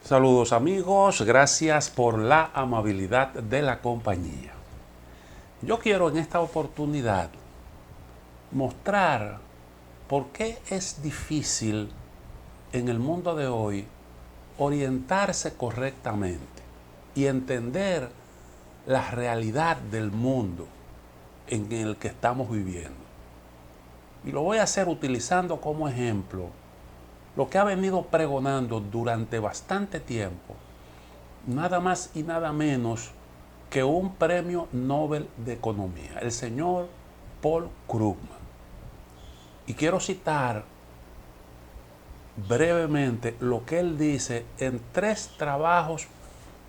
Saludos amigos, gracias por la amabilidad de la compañía. Yo quiero en esta oportunidad mostrar por qué es difícil en el mundo de hoy orientarse correctamente y entender la realidad del mundo en el que estamos viviendo. Y lo voy a hacer utilizando como ejemplo lo que ha venido pregonando durante bastante tiempo, nada más y nada menos que un premio Nobel de Economía, el señor Paul Krugman. Y quiero citar brevemente lo que él dice en 3 trabajos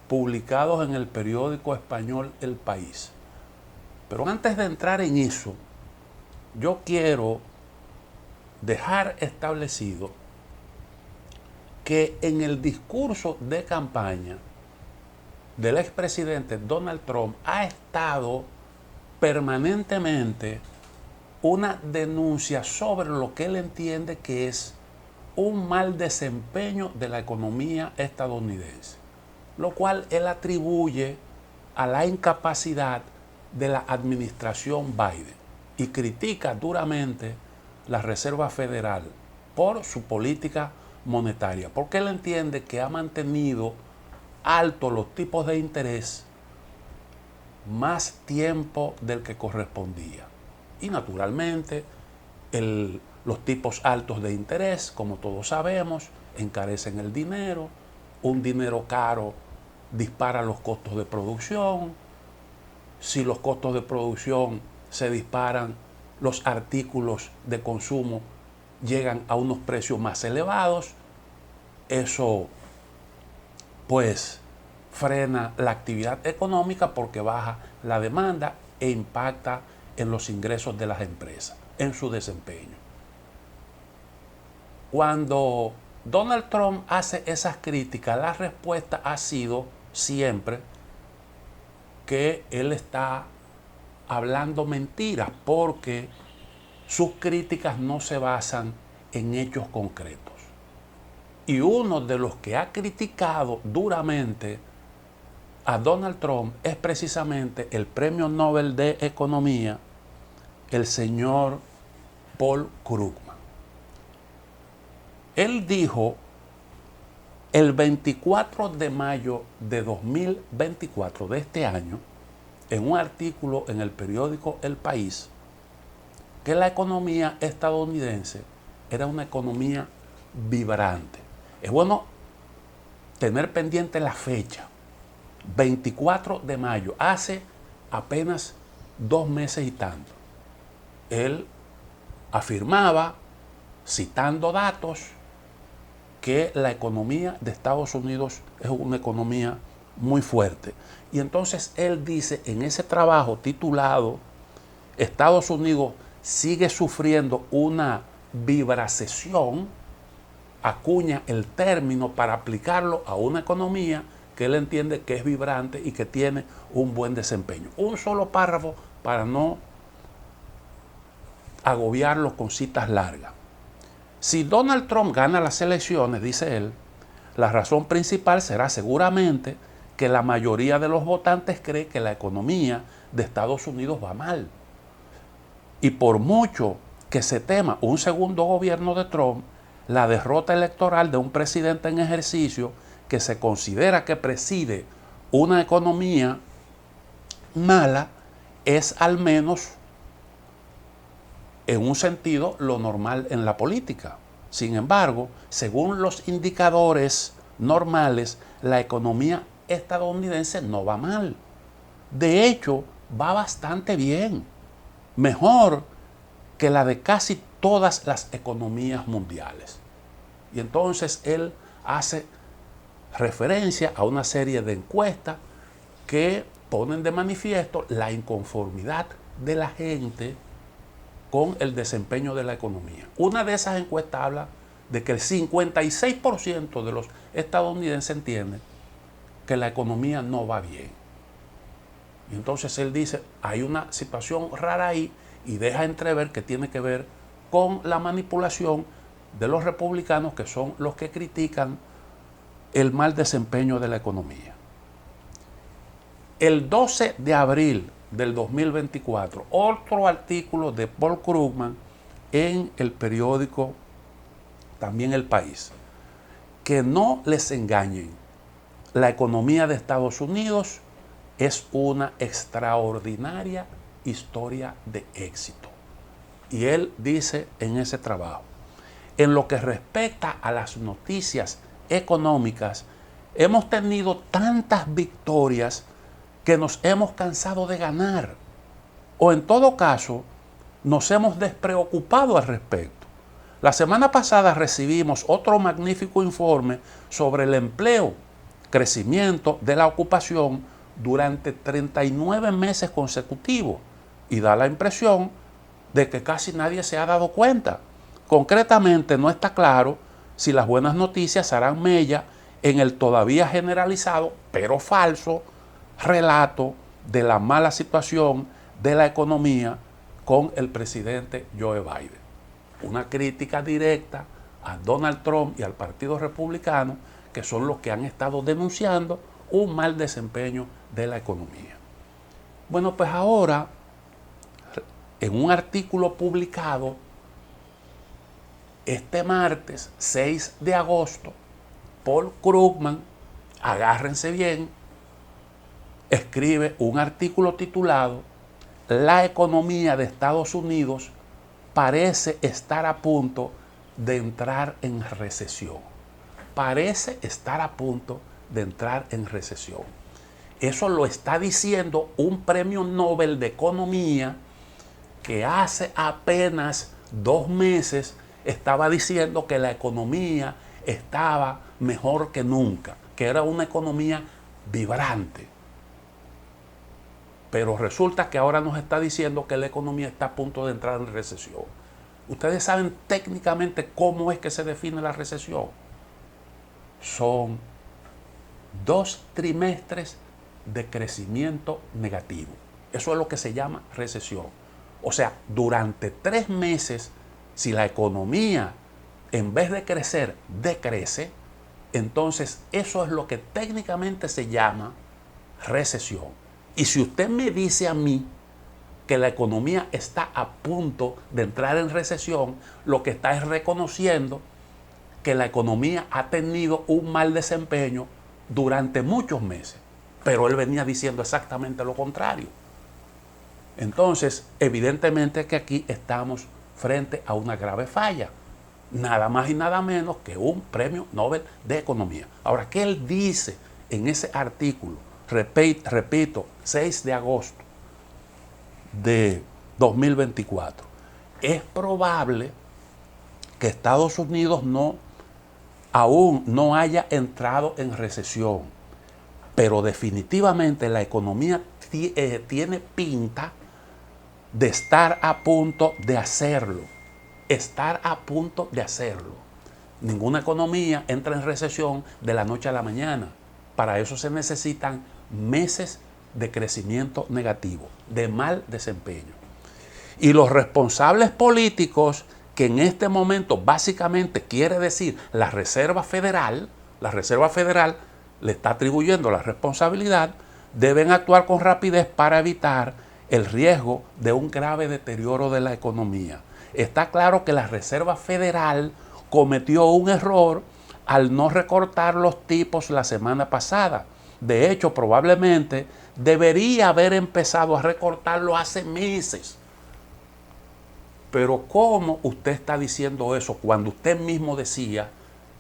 publicados en el periódico español El País. Pero antes de entrar en eso, yo quiero dejar establecido que en el discurso de campaña del expresidente Donald Trump ha estado permanentemente una denuncia sobre lo que él entiende que es un mal desempeño de la economía estadounidense, lo cual él atribuye a la incapacidad de la administración Biden y critica duramente la Reserva Federal por su política monetaria, porque él entiende que ha mantenido altos los tipos de interés más tiempo del que correspondía. Y naturalmente los tipos altos de interés, como todos sabemos, encarecen el dinero. Un dinero caro dispara los costos de producción. Si los costos de producción se disparan, los artículos de consumo llegan a unos precios más elevados. Eso pues frena la actividad económica porque baja la demanda e impacta en los ingresos de las empresas, en su desempeño. Cuando Donald Trump hace esas críticas, la respuesta ha sido siempre que él está hablando mentiras porque sus críticas no se basan en hechos concretos. Y uno de los que ha criticado duramente a Donald Trump es precisamente el premio Nobel de Economía, el señor Paul Krugman. Él dijo el 24 de mayo de 2024 de este año, en un artículo en el periódico El País, que la economía estadounidense era una economía vibrante. Es bueno tener pendiente la fecha, 24 de mayo, hace apenas 2 meses y tanto. Él afirmaba, citando datos, que la economía de Estados Unidos es una economía muy fuerte. Y entonces él dice en ese trabajo titulado Estados Unidos sigue sufriendo una vibracesión, acuña el término para aplicarlo a una economía que él entiende que es vibrante y que tiene un buen desempeño. Un solo párrafo para no agobiarlo con citas largas. Si Donald Trump gana las elecciones, dice él, la razón principal será seguramente que la mayoría de los votantes cree que la economía de Estados Unidos va mal. Y por mucho que se tema un segundo gobierno de Trump, la derrota electoral de un presidente en ejercicio que se considera que preside una economía mala es al menos en un sentido lo normal en la política. Sin embargo, según los indicadores normales, la economía estadounidense no va mal. De hecho, va bastante bien. Mejor que la de casi todas las economías mundiales. Y entonces él hace referencia a una serie de encuestas que ponen de manifiesto la inconformidad de la gente con el desempeño de la economía. Una de esas encuestas habla de que el 56% de los estadounidenses entienden que la economía no va bien. Y entonces él dice, hay una situación rara ahí y deja entrever que tiene que ver con la manipulación de los republicanos, que son los que critican el mal desempeño de la economía. El 12 de abril del 2024, otro artículo de Paul Krugman en el periódico también El País. Que no les engañen, la economía de Estados Unidos es una extraordinaria historia de éxito. Y él dice en ese trabajo, en lo que respecta a las noticias económicas, hemos tenido tantas victorias que nos hemos cansado de ganar, o en todo caso, nos hemos despreocupado al respecto. La semana pasada recibimos otro magnífico informe sobre el empleo, crecimiento de la ocupación durante 39 meses consecutivos y da la impresión de que casi nadie se ha dado cuenta. Concretamente, no está claro si las buenas noticias harán mella en el todavía generalizado, pero falso, relato de la mala situación de la economía con el presidente Joe Biden. Una crítica directa a Donald Trump y al Partido Republicano, que son los que han estado denunciando un mal desempeño de la economía. Bueno, pues ahora, en un artículo publicado este martes 6 de agosto, Paul Krugman, agárrense bien, escribe un artículo titulado La economía de Estados Unidos parece estar a punto de entrar en recesión. Parece estar a punto de entrar en recesión. Eso lo está diciendo un premio Nobel de Economía que hace apenas 2 meses estaba diciendo que la economía estaba mejor que nunca, que era una economía vibrante. Pero resulta que ahora nos está diciendo que la economía está a punto de entrar en recesión. Ustedes saben técnicamente cómo es que se define la recesión. Son 2 trimestres de crecimiento negativo. Eso es lo que se llama recesión. O sea, durante 3 meses, si la economía en vez de crecer, decrece, entonces eso es lo que técnicamente se llama recesión. Y si usted me dice a mí que la economía está a punto de entrar en recesión, lo que está es reconociendo que la economía ha tenido un mal desempeño durante muchos meses. Pero él venía diciendo exactamente lo contrario. Entonces, evidentemente que aquí estamos frente a una grave falla. Nada más y nada menos que un premio Nobel de Economía. Ahora, ¿qué él dice en ese artículo? Repito, 6 de agosto de 2024. Es probable que Estados Unidos aún no haya entrado en recesión, pero definitivamente la economía tiene pinta de estar a punto de hacerlo. Estar a punto de hacerlo. Ninguna economía entra en recesión de la noche a la mañana. Para eso se necesitan meses de crecimiento negativo, de mal desempeño. Y los responsables políticos, que en este momento básicamente quiere decir la Reserva Federal le está atribuyendo la responsabilidad, deben actuar con rapidez para evitar el riesgo de un grave deterioro de la economía. Está claro que la Reserva Federal cometió un error al no recortar los tipos la semana pasada. De hecho, probablemente debería haber empezado a recortarlo hace meses. Pero ¿cómo usted está diciendo eso cuando usted mismo decía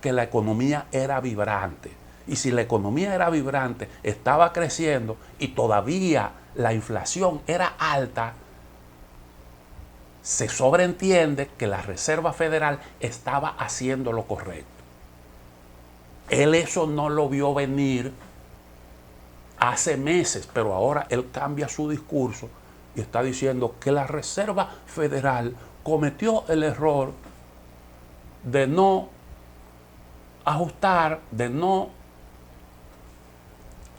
que la economía era vibrante? Y si la economía era vibrante, estaba creciendo y todavía la inflación era alta, se sobreentiende que la Reserva Federal estaba haciendo lo correcto. Él eso no lo vio venir hace meses, pero ahora él cambia su discurso y está diciendo que la Reserva Federal cometió el error de no ajustar, de no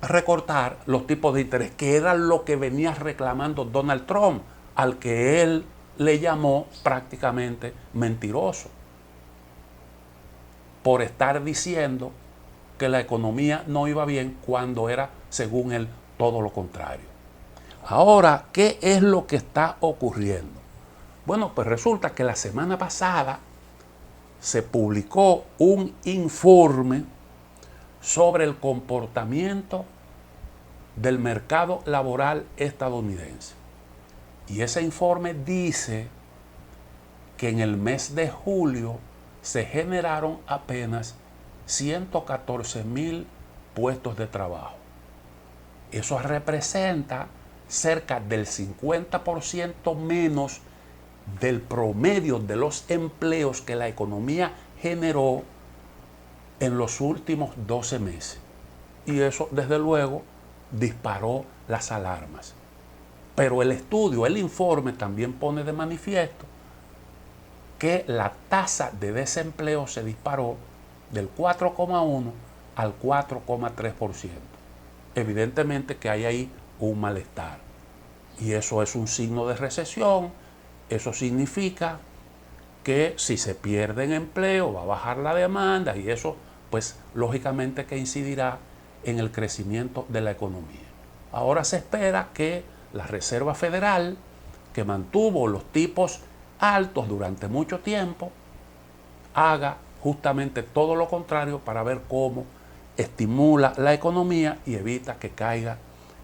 recortar los tipos de interés, que era lo que venía reclamando Donald Trump, al que él le llamó prácticamente mentiroso, por estar diciendo que la economía no iba bien cuando era, según él, todo lo contrario. Ahora, ¿qué es lo que está ocurriendo? Bueno, pues resulta que la semana pasada se publicó un informe sobre el comportamiento del mercado laboral estadounidense. Y ese informe dice que en el mes de julio se generaron apenas 114,000 puestos de trabajo. Eso representa cerca del 50% menos del promedio de los empleos que la economía generó en los últimos 12 meses. Y eso, desde luego, disparó las alarmas. Pero el estudio, el informe también pone de manifiesto que la tasa de desempleo se disparó del 4,1 al 4,3%. Evidentemente que hay ahí un malestar. Y eso es un signo de recesión. Eso significa que si se pierde en empleo va a bajar la demanda y eso pues lógicamente que incidirá en el crecimiento de la economía. Ahora se espera que la Reserva Federal, que mantuvo los tipos altos durante mucho tiempo, haga justamente todo lo contrario para ver cómo estimula la economía y evita que caiga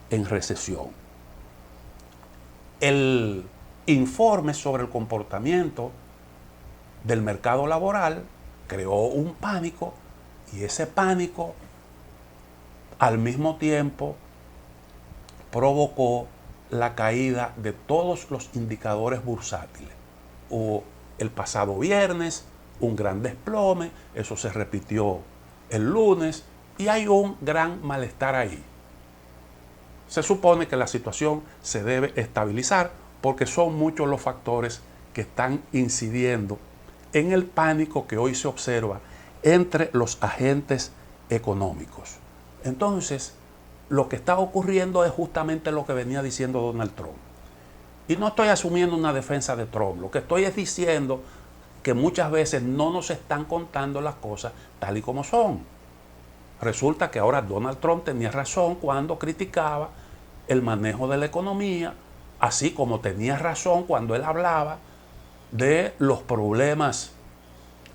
en recesión. El informe sobre el comportamiento del mercado laboral creó un pánico y ese pánico al mismo tiempo provocó la caída de todos los indicadores bursátiles. Hubo el pasado viernes un gran desplome, eso se repitió el lunes y hay un gran malestar ahí. Se supone que la situación se debe estabilizar porque son muchos los factores que están incidiendo en el pánico que hoy se observa entre los agentes económicos. Entonces, lo que está ocurriendo es justamente lo que venía diciendo Donald Trump. Y no estoy asumiendo una defensa de Trump, lo que estoy es diciendo que muchas veces no nos están contando las cosas tal y como son. Resulta que ahora Donald Trump tenía razón cuando criticaba el manejo de la economía, así como tenía razón cuando él hablaba de los problemas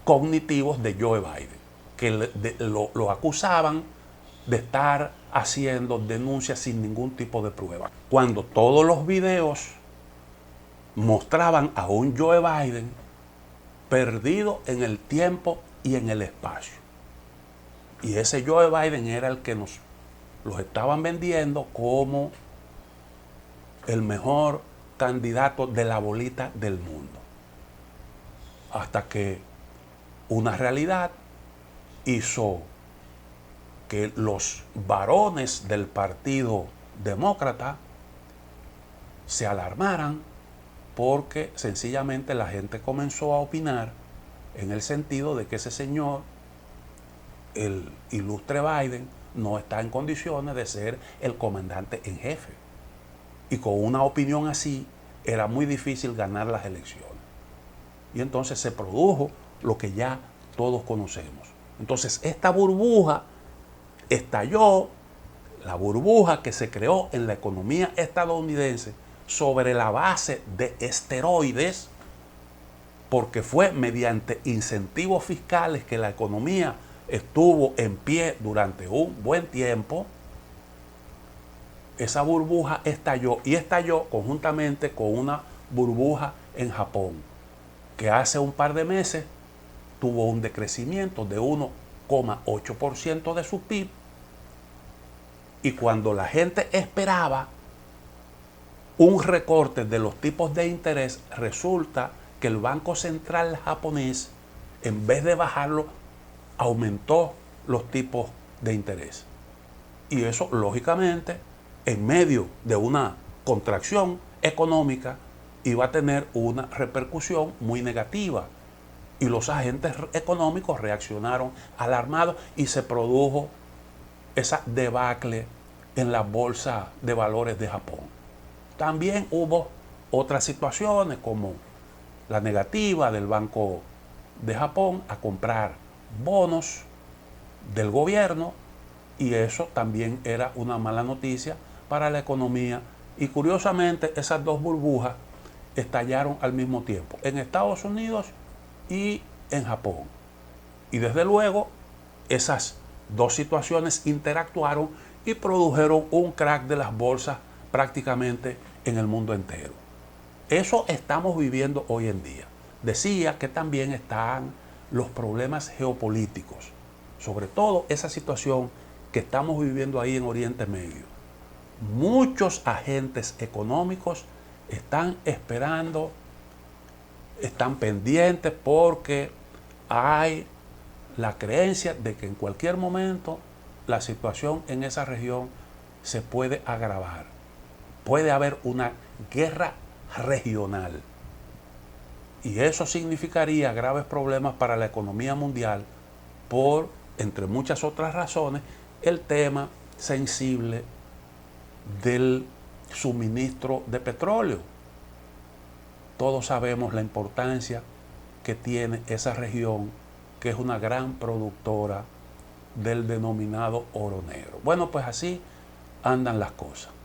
cognitivos de Joe Biden, que lo acusaban de estar haciendo denuncias sin ningún tipo de prueba. Cuando todos los videos mostraban a un Joe Biden perdido en el tiempo y en el espacio. Y ese Joe Biden era el que los estaban vendiendo como el mejor candidato de la bolita del mundo. Hasta que una realidad hizo que los varones del Partido Demócrata se alarmaran porque sencillamente la gente comenzó a opinar en el sentido de que ese señor, el ilustre Biden, no está en condiciones de ser el comandante en jefe. Y con una opinión así era muy difícil ganar las elecciones. Y entonces se produjo lo que ya todos conocemos. Entonces esta burbuja estalló, la burbuja que se creó en la economía estadounidense sobre la base de esteroides, porque fue mediante incentivos fiscales que la economía estuvo en pie durante un buen tiempo. Esa burbuja estalló y estalló conjuntamente con una burbuja en Japón, que hace un par de meses tuvo un decrecimiento de 1,8% de su PIB, y cuando la gente esperaba un recorte de los tipos de interés, resulta que el Banco Central japonés, en vez de bajarlo, aumentó los tipos de interés. Y eso, lógicamente, en medio de una contracción económica, iba a tener una repercusión muy negativa. Y los agentes económicos reaccionaron alarmados y se produjo esa debacle en la bolsa de valores de Japón. También hubo otras situaciones como la negativa del Banco de Japón a comprar bonos del gobierno, y eso también era una mala noticia para la economía. Y curiosamente esas dos burbujas estallaron al mismo tiempo, en Estados Unidos y en Japón. Y desde luego esas dos situaciones interactuaron y produjeron un crack de las bolsas prácticamente en el mundo entero. Eso estamos viviendo hoy en día. Decía que también están los problemas geopolíticos, sobre todo esa situación que estamos viviendo ahí en Oriente Medio. Muchos agentes económicos están esperando, están pendientes porque hay la creencia de que en cualquier momento la situación en esa región se puede agravar. Puede haber una guerra regional. Y eso significaría graves problemas para la economía mundial por, entre muchas otras razones, el tema sensible del suministro de petróleo. Todos sabemos la importancia que tiene esa región, que es una gran productora del denominado oro negro. Bueno, pues así andan las cosas.